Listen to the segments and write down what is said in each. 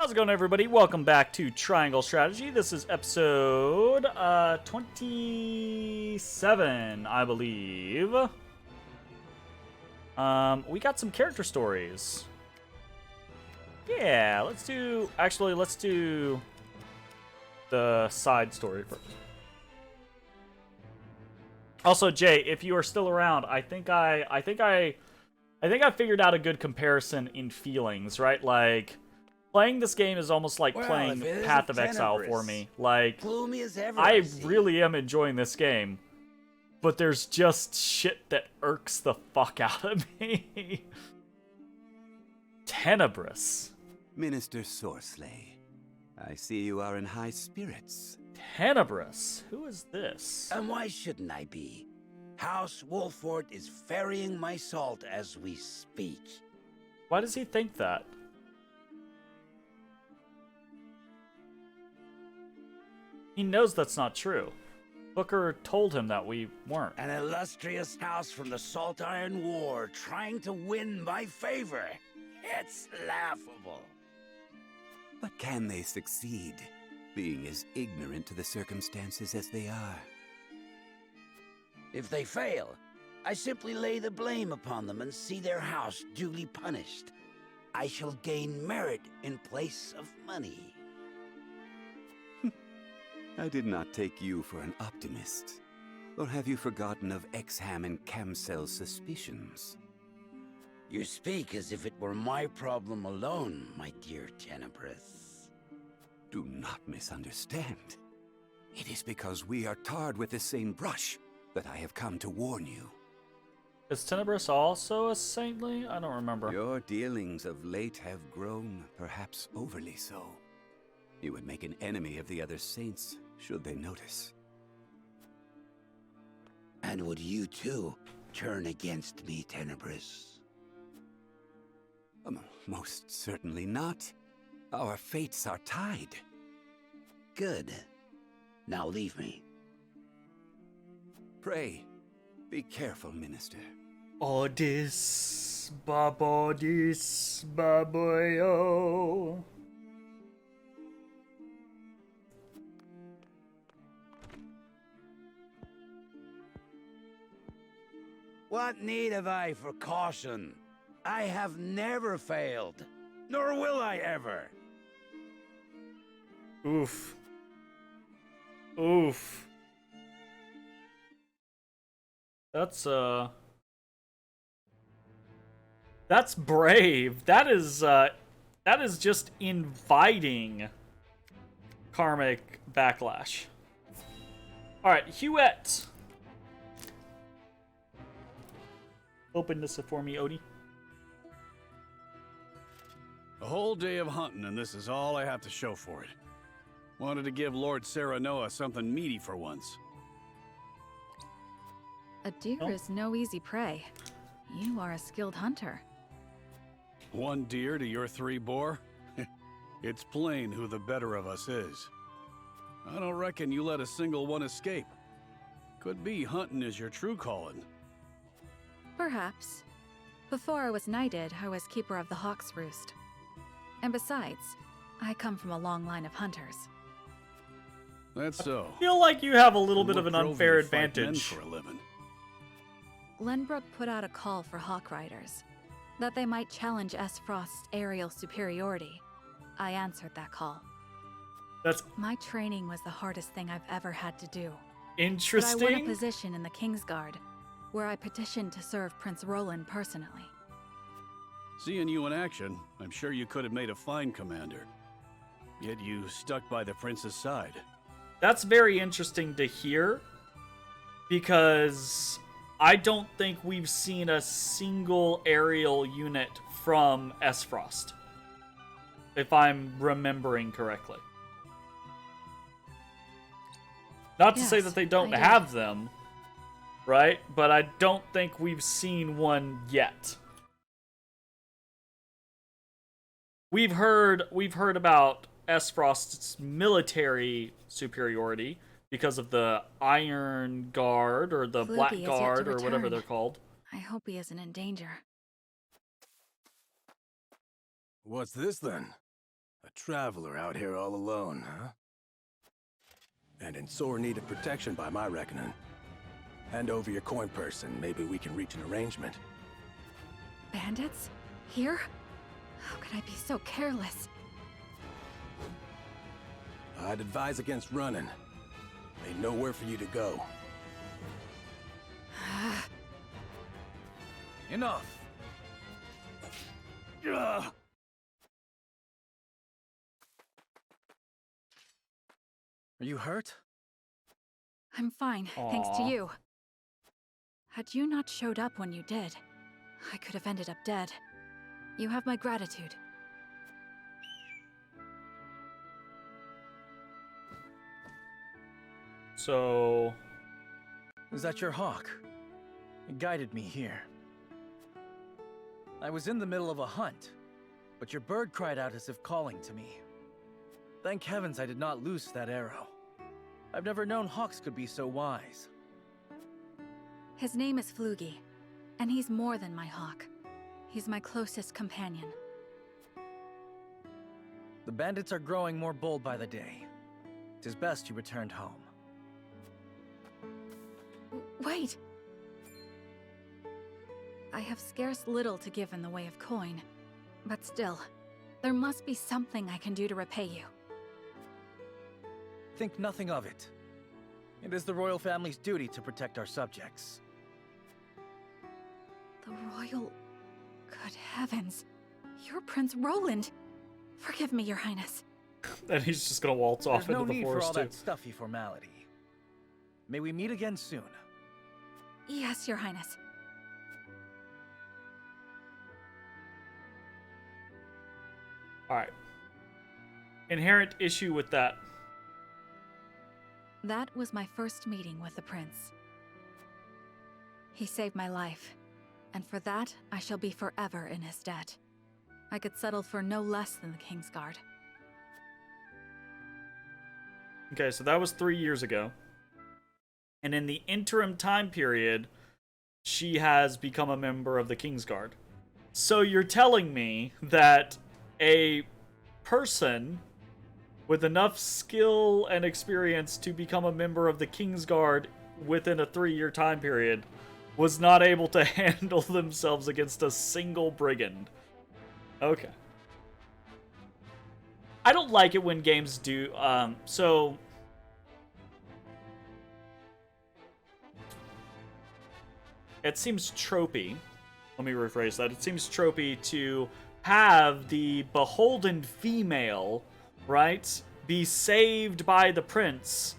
How's it going, everybody? Welcome back to Triangle Strategy. This is episode 27, I believe. We got some character stories. Yeah, let's do the side story first. Also, Jay, if you are still around, I think I figured out a good comparison in feelings, right? Like, playing this game is almost like playing Path of Exile for me. Like, gloomy as ever, I really am enjoying this game, but there's just shit that irks the fuck out of me. Tenebrous. Minister Sorsley, I see you are in high spirits. Tenebrous? Who is this? And why shouldn't I be? House Wolford is ferrying my salt as we speak. Why does he think that? He knows that's not true. Booker told him that we weren't. An illustrious house from the Salt Iron War trying to win my favor. It's laughable. But can they succeed, being as ignorant to the circumstances as they are? If they fail, I simply lay the blame upon them and see their house duly punished. I shall gain merit in place of money. I did not take you for an optimist. Or have you forgotten of Exham and Camsel's suspicions? You speak as if it were my problem alone, my dear Tenebrous. Do not misunderstand. It is because we are tarred with the same brush that I have come to warn you. Is Tenebrous also a saintly? I don't remember. Your dealings of late have grown, perhaps overly so. You would make an enemy of the other saints, should they notice. And would you too turn against me, Tenebrous? Most certainly not. Our fates are tied. Good. Now leave me. Pray, be careful, Minister. Odis, babodis, baboyo. What need have I for caution? I have never failed, nor will I ever. Oof. Oof. That's brave. That is just inviting karmic backlash. Alright, Huette. Open this for me, Odie. A whole day of hunting, and this is all I have to show for it. Wanted to give Lord Serenoa something meaty for once. A deer is no easy prey. You are a skilled hunter. One deer to your 3 boar? It's plain who the better of us is. I don't reckon you let a single one escape. Could be hunting is your true calling. Perhaps. Before I was knighted, I was keeper of the Hawk's Roost. And besides, I come from a long line of hunters. That's so. I feel like you have a little bit of an What drove unfair you to fight men advantage. for a living? Glenbrook put out a call for Hawk Riders, that they might challenge Frost's aerial superiority. I answered that call. That's My training was the hardest thing I've ever had to do. But I won a interesting. position in the Kingsguard, where I petitioned to serve Prince Roland personally. Seeing you in action, I'm sure you could have made a fine commander. Yet you stuck by the prince's side. That's very interesting to hear, because I don't think we've seen a single aerial unit from Frost, if I'm remembering correctly. Not to say Yes, that they don't I did. have them, right? But I don't think we've seen one yet. We've heard about Frost's military superiority because of the Iron Guard or the Flugy Black has yet Guard to or whatever return. they're called. I hope he isn't in danger. What's this then? A traveler out here all alone, huh? And in sore need of protection by my reckoning. Hand over your coin purse and maybe we can reach an arrangement. Bandits? Here? How could I be so careless? I'd advise against running. Ain't nowhere for you to go. Enough! Ugh. Are you hurt? I'm fine, thanks to Aw. you. Had you not showed up when you did, I could have ended up dead. You have my gratitude. So, Is that your hawk? It guided me here. I was in the middle of a hunt, but your bird cried out as if calling to me. Thank heavens I did not lose that arrow. I've never known hawks could be so wise. His name is Flugy, and he's more than my hawk. He's my closest companion. The bandits are growing more bold by the day. 'Tis best you returned home. Wait! I have scarce little to give in the way of coin, but still, there must be something I can do to repay you. Think nothing of it. It is the royal family's duty to protect our subjects. The royal... Good heavens. You're Prince Roland. Forgive me, Your Highness. and he's just gonna waltz off There's no into the need for all forest too. that stuffy formality. May we meet again soon. Yes, Your Highness. Alright. Inherent issue with that. That was my first meeting with the prince. He saved my life, and for that, I shall be forever in his debt. I could settle for no less than the Kingsguard. Okay, so that was 3 years ago. And in the interim time period, she has become a member of the Kingsguard. So you're telling me that a person with enough skill and experience to become a member of the Kingsguard within a 3-year time period was not able to handle themselves against a single brigand. Okay. I don't like it when games do, so... It seems tropey. Let me rephrase that. It seems tropey to have the beholden female, right, be saved by the prince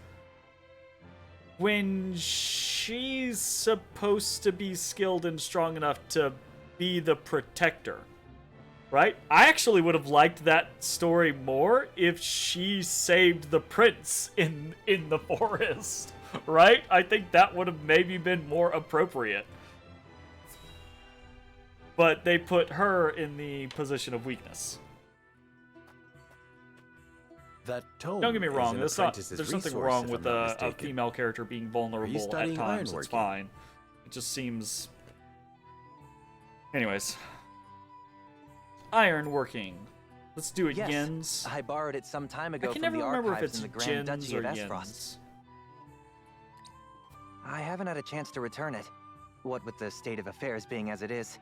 when she's supposed to be skilled and strong enough to be the protector, right? I actually would have liked that story more if she saved the prince in the forest, right? I think that would have maybe been more appropriate. But they put her in the position of weakness. That tome Don't get me is wrong, an there's apprentice's nothing resource, wrong if with I'm not a mistaken. female character being vulnerable at studying times. It's ironworking? fine. It just seems... Anyways. Ironworking. Let's do it, Yes, Yins. I borrowed it some time ago I can from never the remember if archives it's in the Grand Jins Duchy or of Yins. Esfrost. I haven't had a chance to return it, what with the state of affairs being as it is.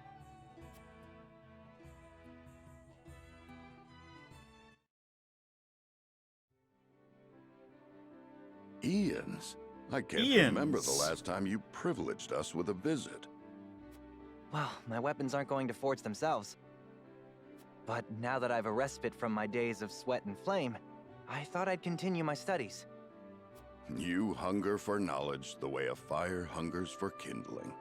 Ian's? I can't remember the last time you privileged us with a visit. Well, my weapons aren't going to forge themselves. But now that I've a respite from my days of sweat and flame, I thought I'd continue my studies. You hunger for knowledge the way a fire hungers for kindling.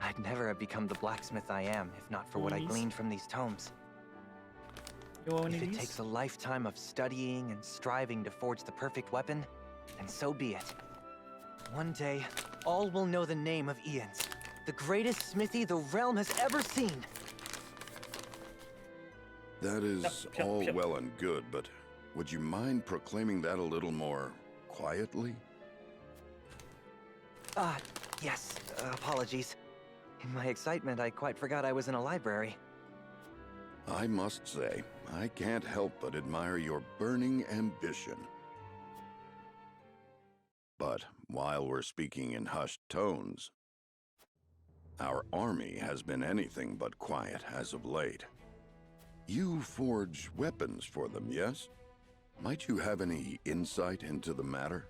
I'd never have become the blacksmith I am if not for what I Please? gleaned from these tomes. You want If it these? takes a lifetime of studying and striving to forge the perfect weapon, then so be it. One day, all will know the name of Ian's, the greatest smithy the realm has ever seen. That is Yep, all yep. well and good, but would you mind proclaiming that a little more quietly? Yes, apologies. In my excitement, I quite forgot I was in a library. I must say, I can't help but admire your burning ambition. But while we're speaking in hushed tones, our army has been anything but quiet as of late. You forge weapons for them, yes? Might you have any insight into the matter?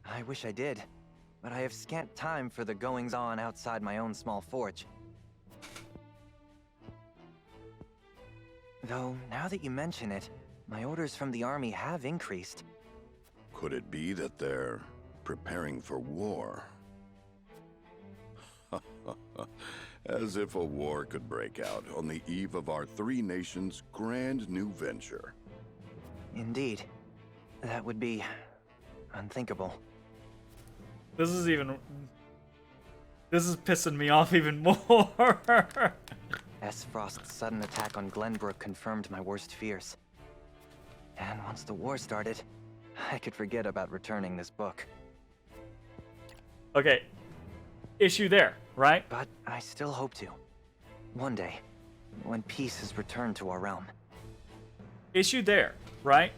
I wish I did, but I have scant time for the goings-on outside my own small forge. Though, now that you mention it, my orders from the army have increased. Could it be that they're preparing for war? As if a war could break out on the eve of our three nations' grand new venture. Indeed. That would be unthinkable. This is pissing me off even more. S-Frost's sudden attack on Glenbrook confirmed my worst fears. And once the war started, I could forget about returning this book. Okay. Issue there, right? But I still hope to. One day, when peace has returned to our realm. Issue there, right?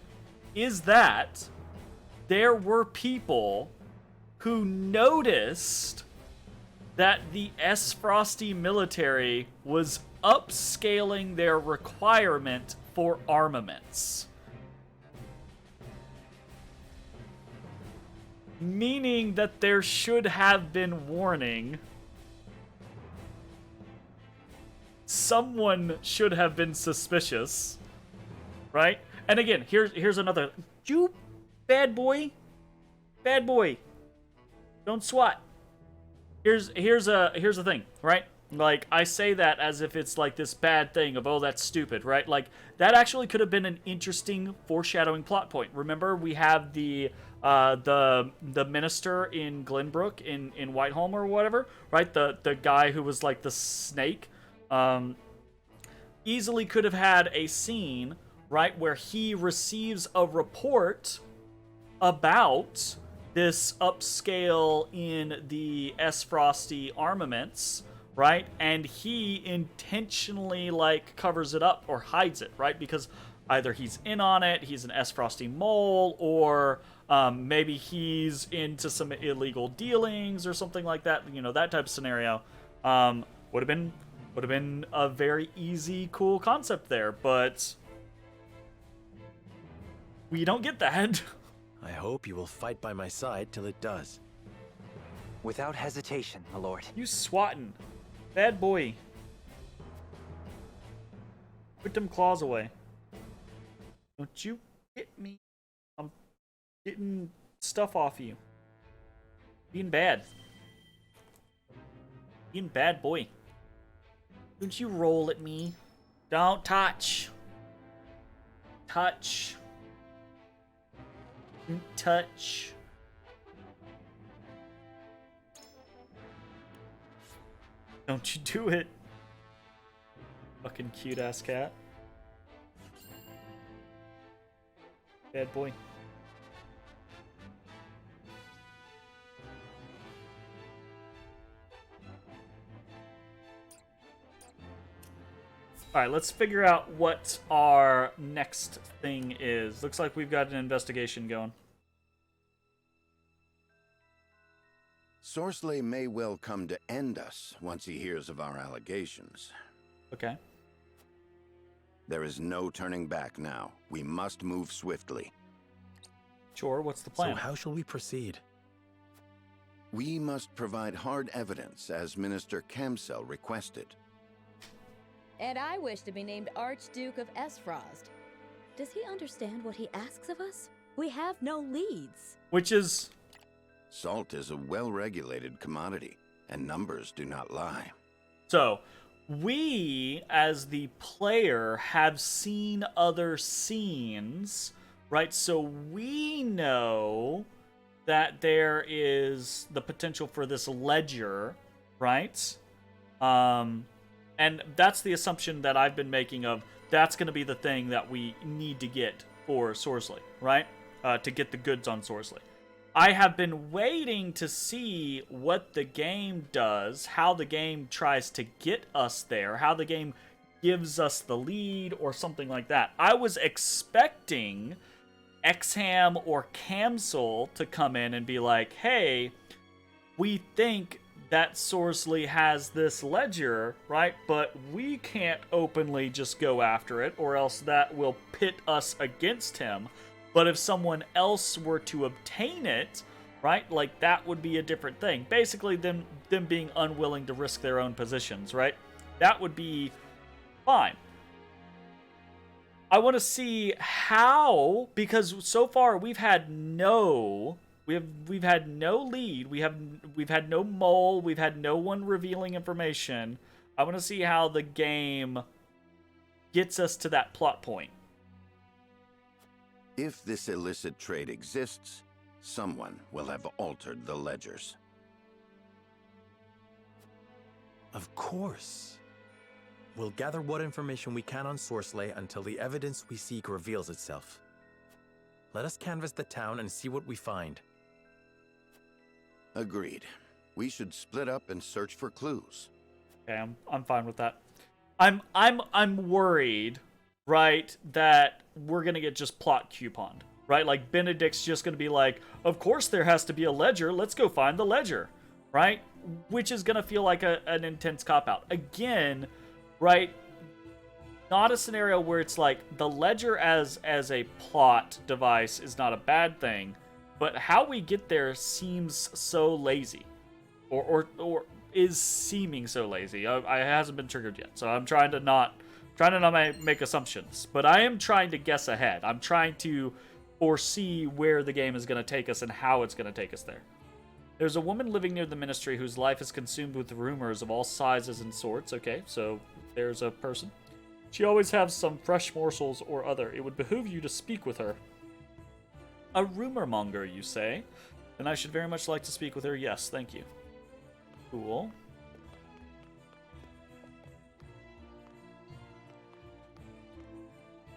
Is that there were people who noticed that the S-Frosty military was upscaling their requirement for armaments. Meaning that there should have been warning. Someone should have been suspicious, right? And again, here's another. You bad boy, don't swat. Here's the thing, right? Like, I say that as if it's like this bad thing of, oh, that's stupid, right? Like, that actually could have been an interesting foreshadowing plot point. Remember, we have the minister in Glenbrook in Whiteholm or whatever, right? The guy who was like the snake. Easily could have had a scene, right, where he receives a report about this upscale in the S-Frosty armaments, right? And he intentionally, like, covers it up or hides it, right? Because either he's in on it, he's an S-Frosty mole, or maybe he's into some illegal dealings or something like that. You know, that type of scenario would have been a very easy, cool concept there, but we don't get that. I hope you will fight by my side till it does. Without hesitation, my lord. You swatting. Bad boy. Put them claws away. Don't you hit me. I'm getting stuff off you. Being bad. Being bad boy. Don't you roll at me. Don't touch. Touch. Touch. Don't you do it. Fucking cute ass cat. Bad boy. Alright, let's figure out what our next thing is. Looks like we've got an investigation going. Sorcelet may well come to end us once he hears of our allegations. Okay. There is no turning back now. We must move swiftly. Sure, what's the plan? So how shall we proceed? We must provide hard evidence, as Minister Camsell requested. And I wish to be named Archduke of S-Frost. Does he understand what he asks of us? We have no leads. Which is... Salt is a well-regulated commodity, and numbers do not lie. So, we, as the player, have seen other scenes, right? So we know that there is the potential for this ledger, right? And that's the assumption that I've been making of that's going to be the thing that we need to get for Sorcelet, right? To get the goods on Sorcelet. I have been waiting to see what the game does, how the game tries to get us there, how the game gives us the lead or something like that. I was expecting Exham or Camsel to come in and be like, hey, we think that Sorsley has this ledger, right? But we can't openly just go after it, or else that will pit us against him. But if someone else were to obtain it, right, like that would be a different thing. Basically, them being unwilling to risk their own positions, right? That would be fine. I want to see how, because so far we've had no lead. We've had no mole. We've had no one revealing information. I want to see how the game gets us to that plot point. If this illicit trade exists, someone will have altered the ledgers. Of course. We'll gather what information we can on Sorsley until the evidence we seek reveals itself. Let us canvass the town and see what we find. Agreed. We should split up and search for clues. Okay, I'm fine with that. I'm worried, right, that we're gonna get just plot couponed, right? Like Benedict's just gonna be like, of course there has to be a ledger. Let's go find the ledger, right? Which is gonna feel like an intense cop out again, right? Not a scenario where it's like the ledger as a plot device is not a bad thing, but how we get there seems so lazy, or is seeming so lazy. I hasn't been triggered yet, so I'm trying to not make assumptions, but I am trying to guess ahead. I'm trying to foresee where the game is going to take us and how it's going to take us there. There's a woman living near the ministry whose life is consumed with rumors of all sizes and sorts. Okay, so there's a person. She always has some fresh morsels or other. It would behoove you to speak with her. A rumor monger, you say? Then I should very much like to speak with her. Yes, thank you. Cool.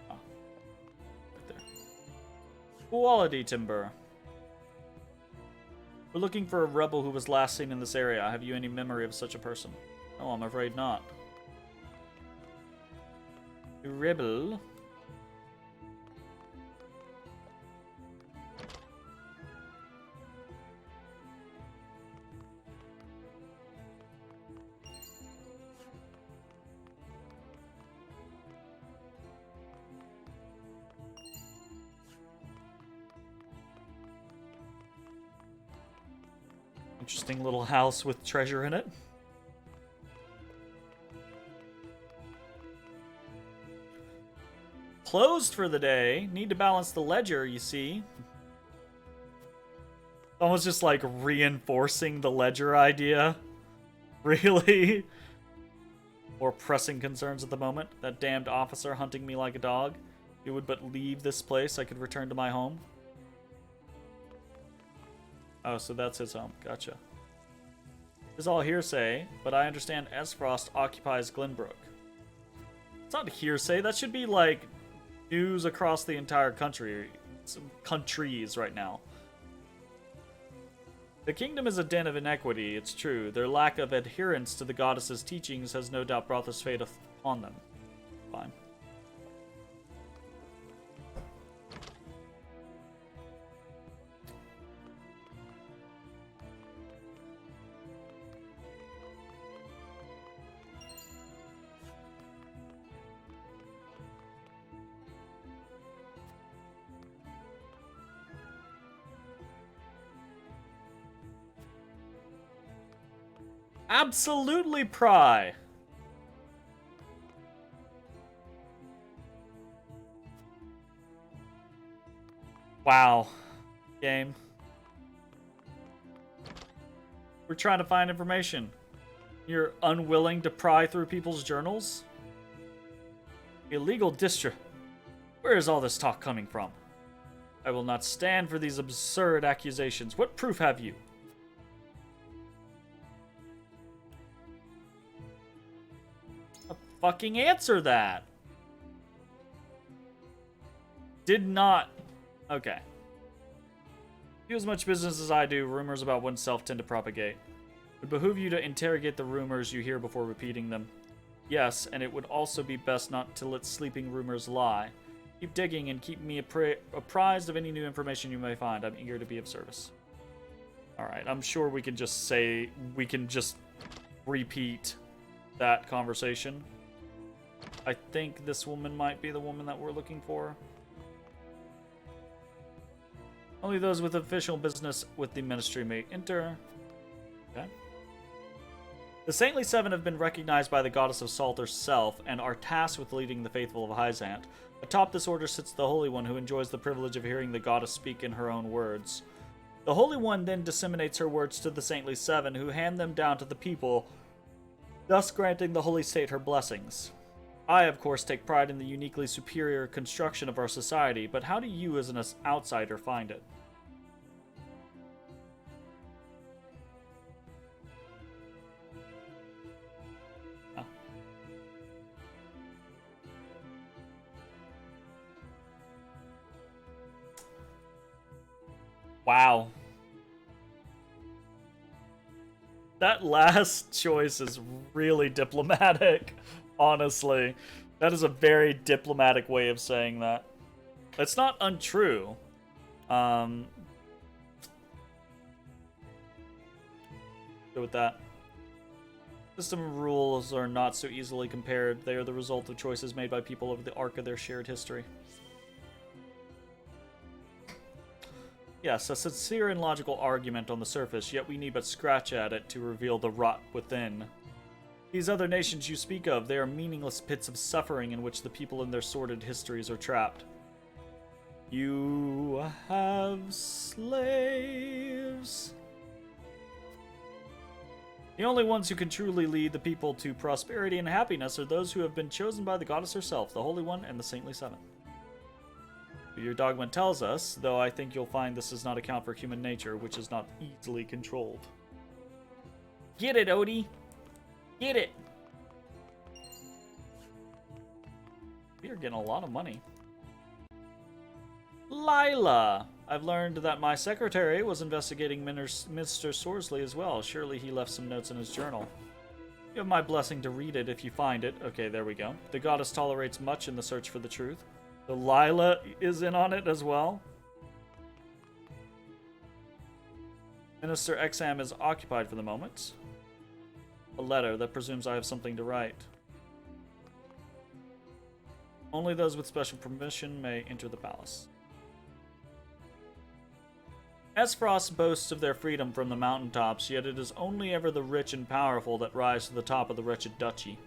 Ah, right there. Quality timber. We're looking for a rebel who was last seen in this area. Have you any memory of such a person? Oh, I'm afraid not. A rebel. Interesting little house with treasure in it. Closed for the day. Need to balance the ledger, you see. Almost just like reinforcing the ledger idea. Really? More pressing concerns at the moment. That damned officer hunting me like a dog. If you would but leave this place, I could return to my home. Oh, so that's his home. Gotcha. It's all hearsay, but I understand Esfrost occupies Glenbrook. It's not hearsay. That should be like news across the entire country. Countries right now. The kingdom is a den of inequity, it's true. Their lack of adherence to the goddess's teachings has no doubt brought this fate upon them. Fine. Absolutely pry. Wow. Game. We're trying to find information. You're unwilling to pry through people's journals? Illegal district. Where is all this talk coming from? I will not stand for these absurd accusations. What proof have you? Fucking answer that. Did not. Okay. Do as much business as I do. Rumors about oneself tend to propagate. It would behoove you to interrogate the rumors you hear before repeating them. Yes, and it would also be best not to let sleeping rumors lie. Keep digging and keep me apprised of any new information you may find. I'm eager to be of service. Alright, I'm sure we can just repeat that conversation. I think this woman might be the woman that we're looking for. Only those with official business with the ministry may enter. Okay. The Saintly Seven have been recognized by the Goddess of Salt herself and are tasked with leading the faithful of Hyzant. Atop this order sits the Holy One, who enjoys the privilege of hearing the goddess speak in her own words. The Holy One then disseminates her words to the Saintly Seven, who hand them down to the people, thus granting the Holy State her blessings. I, of course, take pride in the uniquely superior construction of our society, but how do you, as an outsider, find it? Wow. That last choice is really diplomatic, honestly. That is a very diplomatic way of saying that. It's not untrue. Go with that. System rules are not so easily compared. They are the result of choices made by people over the arc of their shared history. Yes, a sincere and logical argument on the surface, yet we need but scratch at it to reveal the rot within. These other nations you speak of, they are meaningless pits of suffering in which the people and their sordid histories are trapped. You have slaves. The only ones who can truly lead the people to prosperity and happiness are those who have been chosen by the goddess herself, the Holy One and the Saintly Seven. Your dogma tells us, though I think you'll find this does not account for human nature, which is not easily controlled. Get it, Odie! Get it! We are getting a lot of money. Lila! I've learned that my secretary was investigating Mr. Sorsley as well. Surely he left some notes in his journal. You have my blessing to read it if you find it. Okay, there we go. The goddess tolerates much in the search for the truth. So Lila is in on it as well. Minister Exam is occupied for the moment. A letter that presumes I have something to write. Only those with special permission may enter the palace. Esfrost boasts of their freedom from the mountaintops, yet it is only ever the rich and powerful that rise to the top of the wretched duchy.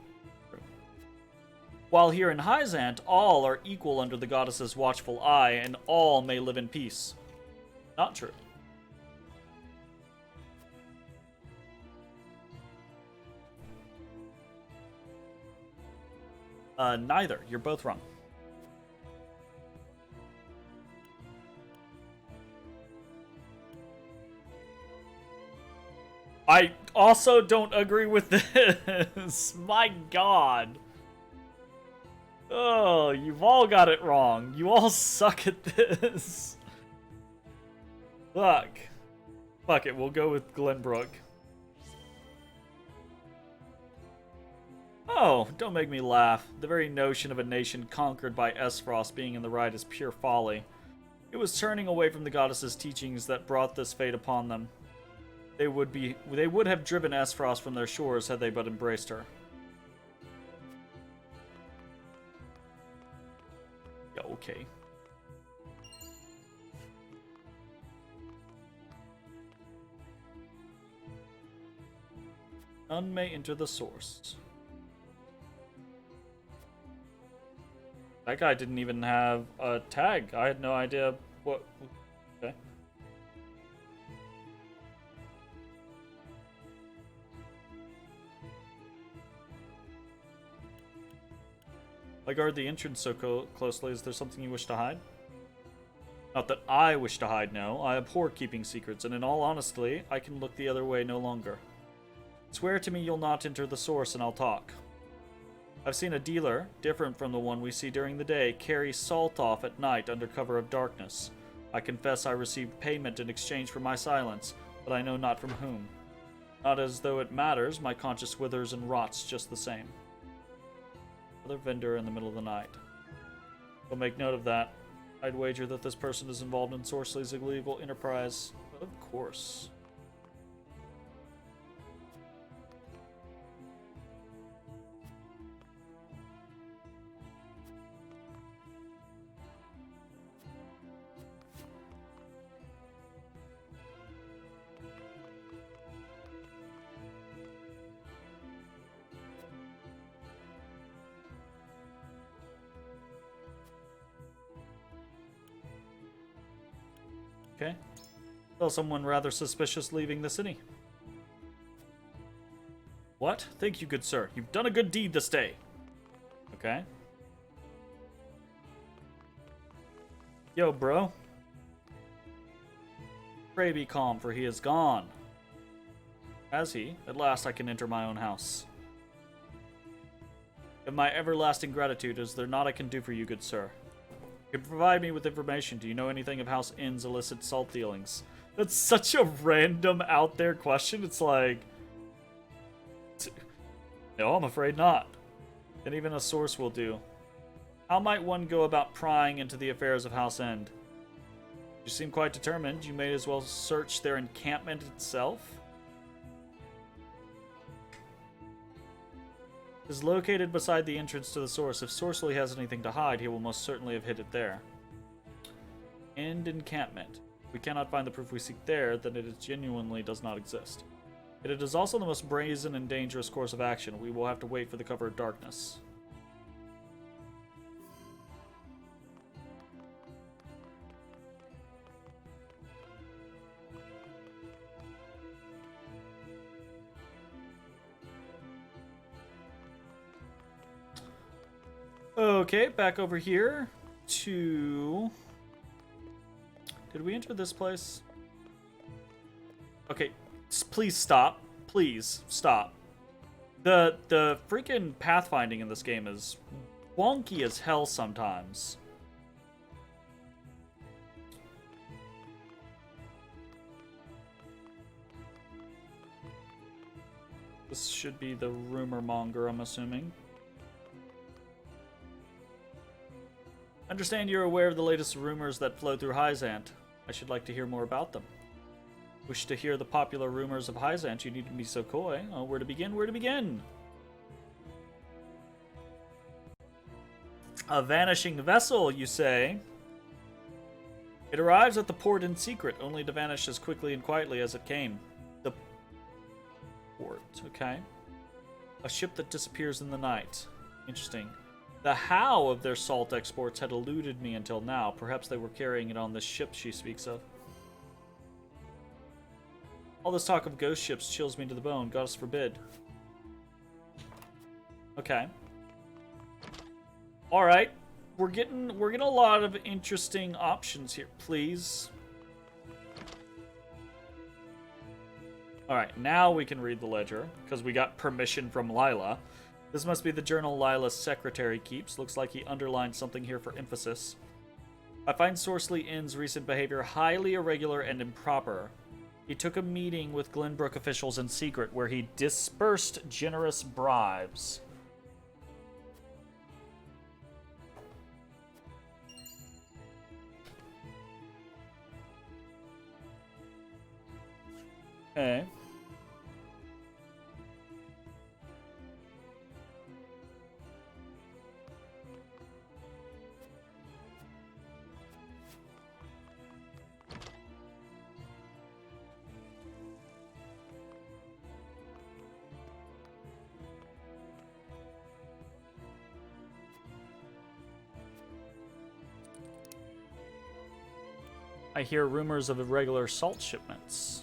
While here in Hyzant, all are equal under the goddess's watchful eye, and all may live in peace. Not true. Neither. You're both wrong. I also don't agree with this. My god. Oh, you've all got it wrong. You all suck at this. Fuck. Fuck it, we'll go with Glenbrook. Oh, don't make me laugh. The very notion of a nation conquered by Esfrost being in the right is pure folly. It was turning away from the goddess's teachings that brought this fate upon them. They would have driven Esfrost from their shores had they but embraced her. Yeah, okay. None may enter the source. That guy didn't even have a tag. I had no idea what... Okay. I guard the entrance so closely. Is there something you wish to hide? Not that I wish to hide, no. I abhor keeping secrets, and in all honesty, I can look the other way no longer. Swear to me you'll not enter the source and I'll talk. I've seen a dealer, different from the one we see during the day, carry salt off at night under cover of darkness. I confess I received payment in exchange for my silence, but I know not from whom. Not as though it matters, my conscience withers and rots just the same. Another vendor in the middle of the night. We'll make note of that. I'd wager that this person is involved in Sorceley's illegal enterprise. Of course. Okay. Well, someone rather suspicious leaving the city. What? Thank you, good sir. You've done a good deed this day. Okay. Yo, bro. Pray be calm, for he is gone. Has he? At last I can enter my own house. In my everlasting gratitude, is there naught I can do for you, good sir? You can provide me with information. Do you know anything of House Inn's illicit salt dealings? That's such a random, out there question. It's like... No, I'm afraid not. And even a source will do. How might one go about prying into the affairs of House End? You seem quite determined. You may as well search their encampment itself. It is located beside the entrance to the source. If Sorceley has anything to hide, he will most certainly have hid it there. End encampment. If we cannot find the proof we seek there, then it genuinely does not exist. Yet it is also the most brazen and dangerous course of action. We will have to wait for the cover of darkness. Okay, back over here to... Did we enter this place? Okay, please stop. Please stop. The freaking pathfinding in this game is wonky as hell sometimes. This should be the rumor monger, I'm assuming. Understand you're aware of the latest rumors that flow through Hyzant. I should like to hear more about them. Wish to hear the popular rumors of Hyzant? You need to be so coy. Oh, where to begin? Where to begin? A vanishing vessel, you say? It arrives at the port in secret, only to vanish as quickly and quietly as it came. The port, okay. A ship that disappears in the night. Interesting. The how of their salt exports had eluded me until now. Perhaps they were carrying it on this ship she speaks of. All this talk of ghost ships chills me to the bone. Goddess forbid. Okay. All right. We're getting a lot of interesting options here. Please. All right. Now we can read the ledger because we got permission from Lila. This must be the journal Lila's secretary keeps. Looks like he underlined something here for emphasis. I find Sorceley Inn's recent behavior highly irregular and improper. He took a meeting with Glenbrook officials in secret where he dispersed generous bribes. Okay. I hear rumors of irregular salt shipments.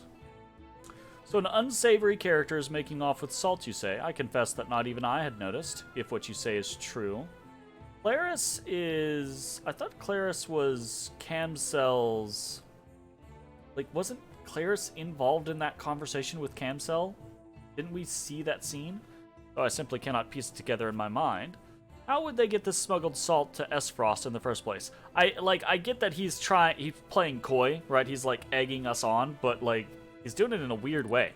So an unsavory character is making off with salt, you say? I confess that not even I had noticed, if what you say is true. Claris is... I thought Claris was Camcel's... Like, wasn't Claris involved in that conversation with Camcel? Didn't we see that scene? Oh, I simply cannot piece it together in my mind. How would they get this smuggled salt to Esfrost in the first place? I get that he's playing coy, right? He's like egging us on, but like he's doing it in a weird way.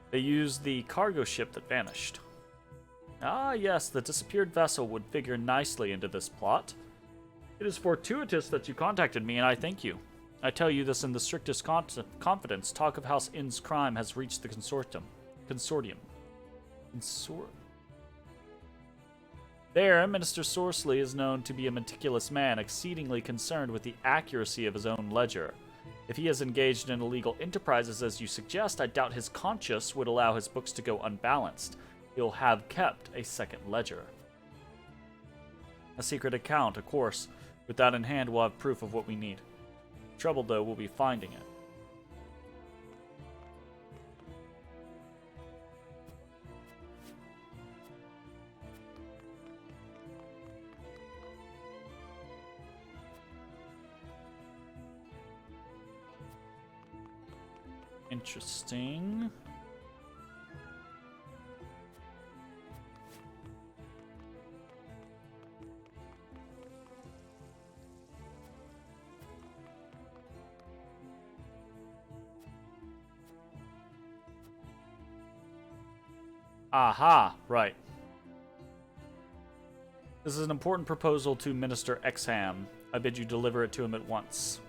They used the cargo ship that vanished. Ah, yes, the disappeared vessel would figure nicely into this plot. It is fortuitous that you contacted me, and I thank you. I tell you this in the strictest confidence. Talk of House Inn's crime has reached the consortium. There, Minister Sorsley is known to be a meticulous man, exceedingly concerned with the accuracy of his own ledger. If he is engaged in illegal enterprises as you suggest, I doubt his conscience would allow his books to go unbalanced. He'll have kept a second ledger. A secret account, of course. With that in hand, we'll have proof of what we need. Trouble, though, will be finding it. Interesting. Aha, right. This is an important proposal to Minister Exham. I bid you deliver it to him at once.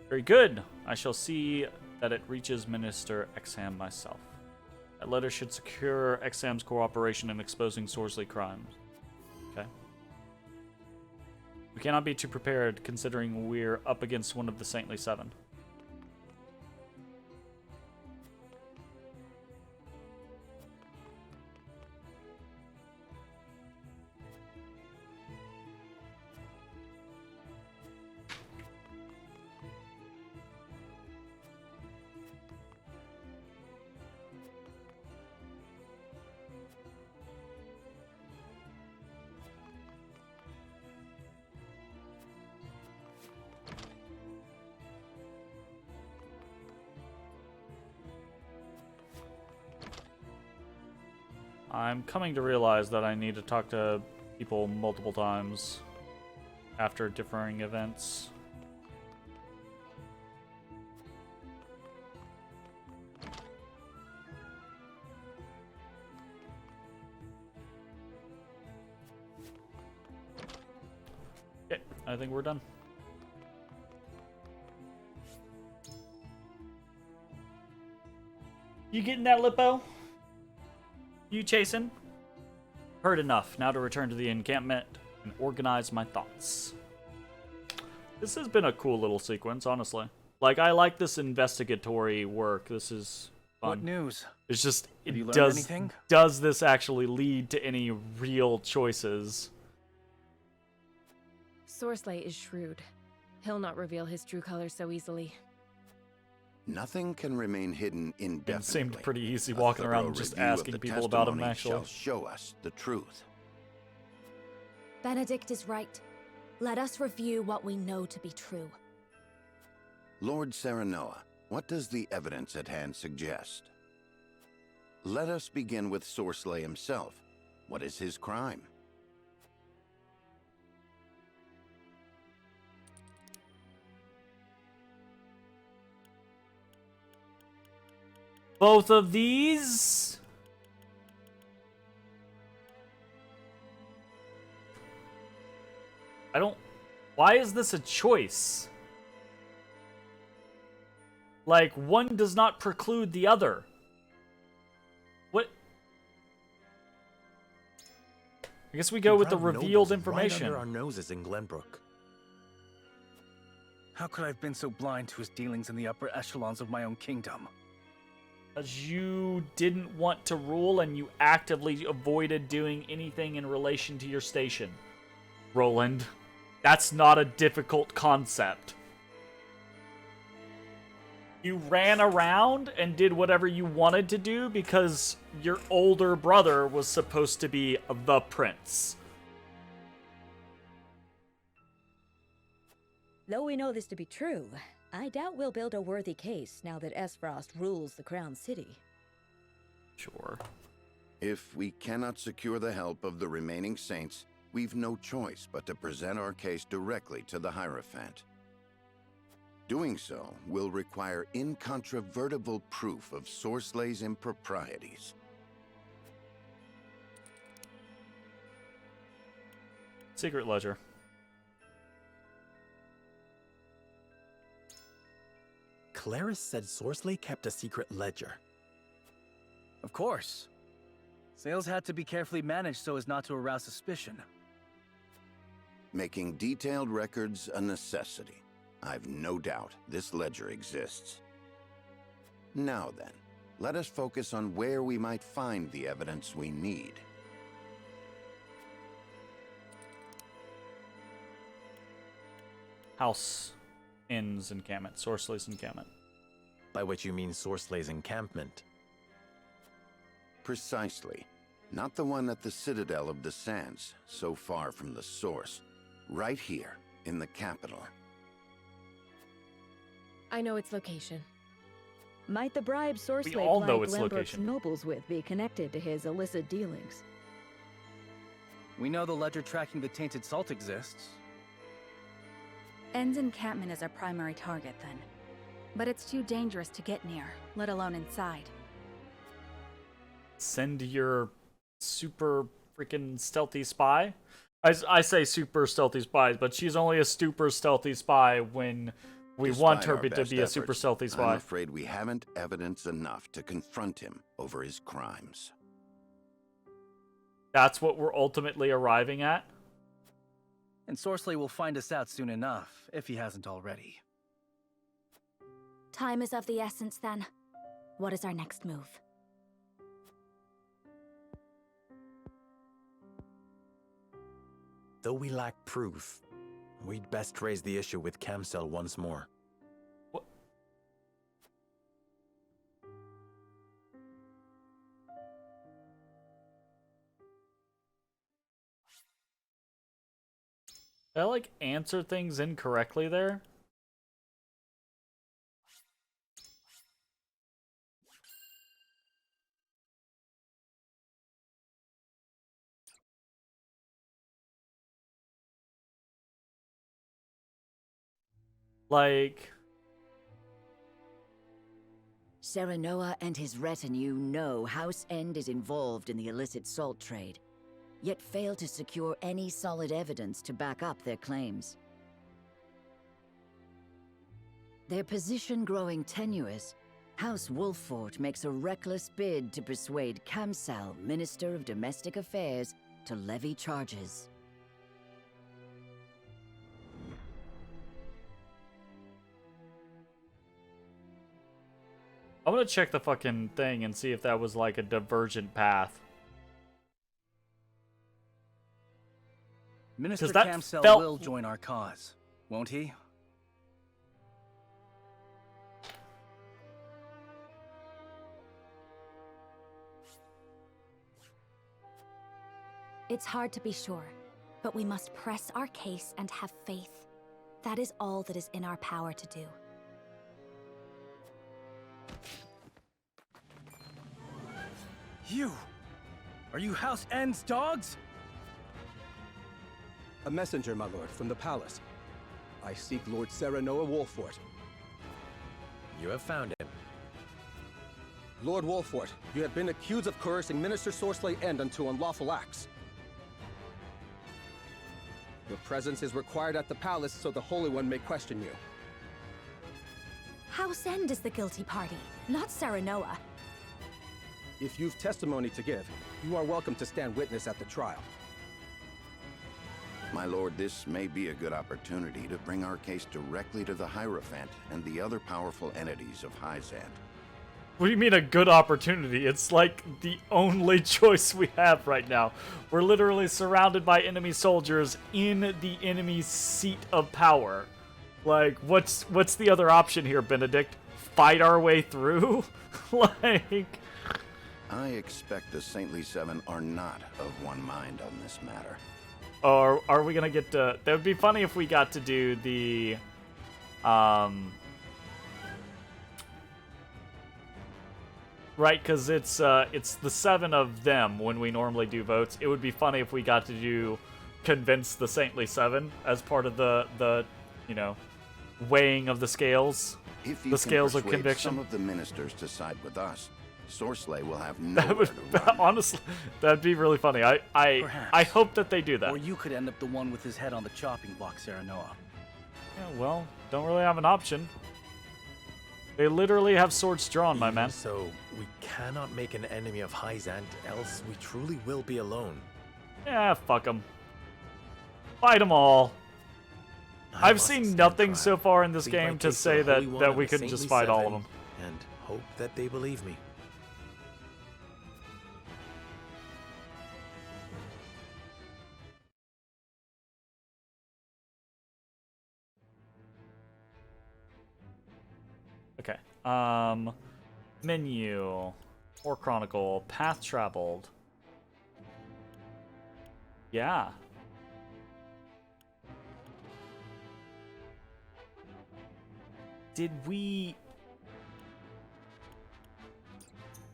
Very good. I shall see that it reaches Minister Exham myself. That letter should secure Exham's cooperation in exposing Sorsley crimes. Okay. We cannot be too prepared, considering we're up against one of the Saintly Seven. I'm coming to realize that I need to talk to people multiple times after differing events. Okay, I think we're done. You getting that, Lippo? You chasing? Heard enough. Now to return to the encampment and organize my thoughts. This has been a cool little sequence, honestly. Like, I like this investigatory work. This is fun. What news? It's just, Have you it learned anything? does this actually lead to any real choices? Sorsley is shrewd. He'll not reveal his true colors so easily. Nothing can remain hidden indefinitely. It seemed pretty easy walking around just asking people about him, actually. Shall show us the truth. Benedict is right. Let us review what we know to be true. Lord Serenoa, what does the evidence at hand suggest? Let us begin with Sorsley himself. What is his crime? Both of these? I don't... Why is this a choice? Like, one does not preclude the other. What? I guess we go with the revealed information. Right under our noses in Glenbrook. How could I have been so blind to his dealings in the upper echelons of my own kingdom? Because you didn't want to rule and you actively avoided doing anything in relation to your station. Roland, that's not a difficult concept. You ran around and did whatever you wanted to do because your older brother was supposed to be the prince. Though we know this to be true, I doubt we'll build a worthy case now that Esfrost rules the Crown City. Sure. If we cannot secure the help of the remaining saints, we've no choice but to present our case directly to the Hierophant. Doing so will require incontrovertible proof of Sorsley's improprieties. Secret ledger. Claris said Sorsley kept a secret ledger. Of course. Sales had to be carefully managed so as not to arouse suspicion. Making detailed records a necessity. I've no doubt this ledger exists. Now then, let us focus on where we might find the evidence we need. House Inn's encampment. Sorsley's encampment. By which you mean Sorsley's encampment. Precisely. Not the one at the Citadel of the Sands, so far from the source. Right here, in the capital. I know its location. Might the bribe Sorsley We all know plied its Glenbrook's location. nobles with be connected to his illicit dealings? We know the ledger tracking the tainted salt exists. En's encampment is our primary target, then. But it's too dangerous to get near, let alone inside. Send your super freaking stealthy spy? I say super stealthy spies, but she's only a super stealthy spy when we want her to be a super stealthy spy. I'm afraid we haven't evidence enough to confront him over his crimes. That's what we're ultimately arriving at? And Sorsley will find us out soon enough, if he hasn't already. Time is of the essence, then. What is our next move? Though we lack proof, we'd best raise the issue with Kamsel once more. What? Did I, like, answer things incorrectly there? Like... Serenoa and his retinue know House End is involved in the illicit salt trade, yet fail to secure any solid evidence to back up their claims. Their position growing tenuous, House Wolffort makes a reckless bid to persuade Kamsel, Minister of Domestic Affairs, to levy charges. I'm gonna check the fucking thing and see if that was like a divergent path. Minister that Kamsel felt... will join our cause, won't he? It's hard to be sure, but we must press our case and have faith. That is all that is in our power to do. You! Are you House End's dogs? A messenger, my lord, from the palace. I seek Lord Serenoa Wolffort. You have found him. Lord Wolffort, you have been accused of coercing Minister Sorsley End unto unlawful acts. Your presence is required at the palace so the Holy One may question you. House End is the guilty party, not Serenoa. If you've testimony to give, you are welcome to stand witness at the trial. My lord, this may be a good opportunity to bring our case directly to the Hierophant and the other powerful entities of Hyzant. What do you mean a good opportunity? It's like the only choice we have right now. We're literally surrounded by enemy soldiers in the enemy's seat of power. Like, what's the other option here, Benedict? Fight our way through? Like... I expect the Saintly Seven are not of one mind on this matter. Or are we gonna get to... That would be funny if we got to do the... Right, because it's the 7 of them when we normally do votes. It would be funny if we got to do convince the Saintly Seven as part of the you know, weighing of the scales. If you the scales can of persuade conviction. some of the ministers to side with us, Sorcelet will have That nowhere would, to run. honestly, that'd be really funny. I hope that they do that. Or you could end up the one with his head on the chopping block, Serenoa. Yeah, well, don't really have an option. They literally have swords drawn, my man. So, we cannot make an enemy of Hyzant, else we truly will be alone. Yeah, fuck them. Fight them all. I've seen nothing so far in this game to say that we can just fight all of them. And hope that they believe me. Okay. Menu. Or Chronicle. Path traveled. Yeah. Did we...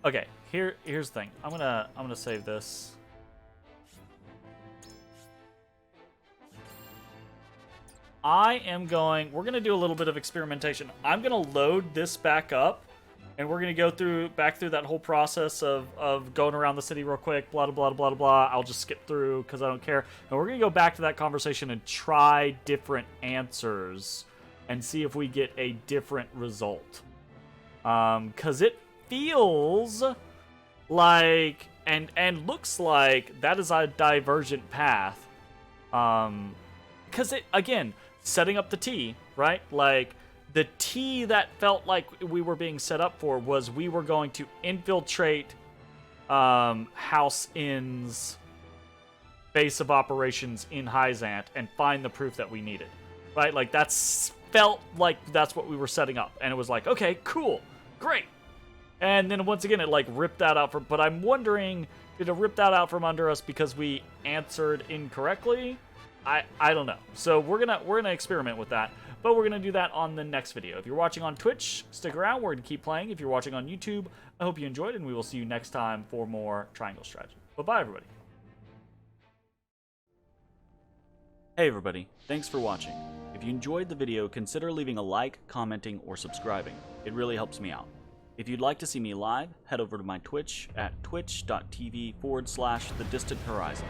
Okay, here's the thing. I'm gonna save this. We're gonna do a little bit of experimentation. I'm gonna load this back up, and we're gonna go back through that whole process of going around the city real quick, blah blah blah blah blah. I'll just skip through because I don't care. And we're gonna go back to that conversation and try different answers and see if we get a different result. Cause it feels like and looks like that is a divergent path. Cause it, again, setting up the T, right? Like, the T that felt like we were being set up for was we were going to infiltrate House Inn's base of operations in Hyzant and find the proof that we needed, right? Like, felt like that's what we were setting up. And it was like, okay, cool, great. And then once again, it like ripped that out but I'm wondering, did it rip that out from under us because we answered incorrectly? I don't know. So we're gonna experiment with that, but we're gonna do that on the next video. If you're watching on Twitch, stick around. We're gonna keep playing. If you're watching on YouTube, I hope you enjoyed, and we will see you next time for more Triangle Strategy. Bye-bye, everybody. Hey, everybody. Thanks for watching. If you enjoyed the video, consider leaving a like, commenting, or subscribing. It really helps me out. If you'd like to see me live, head over to my Twitch at twitch.tv/thedistanthorizon.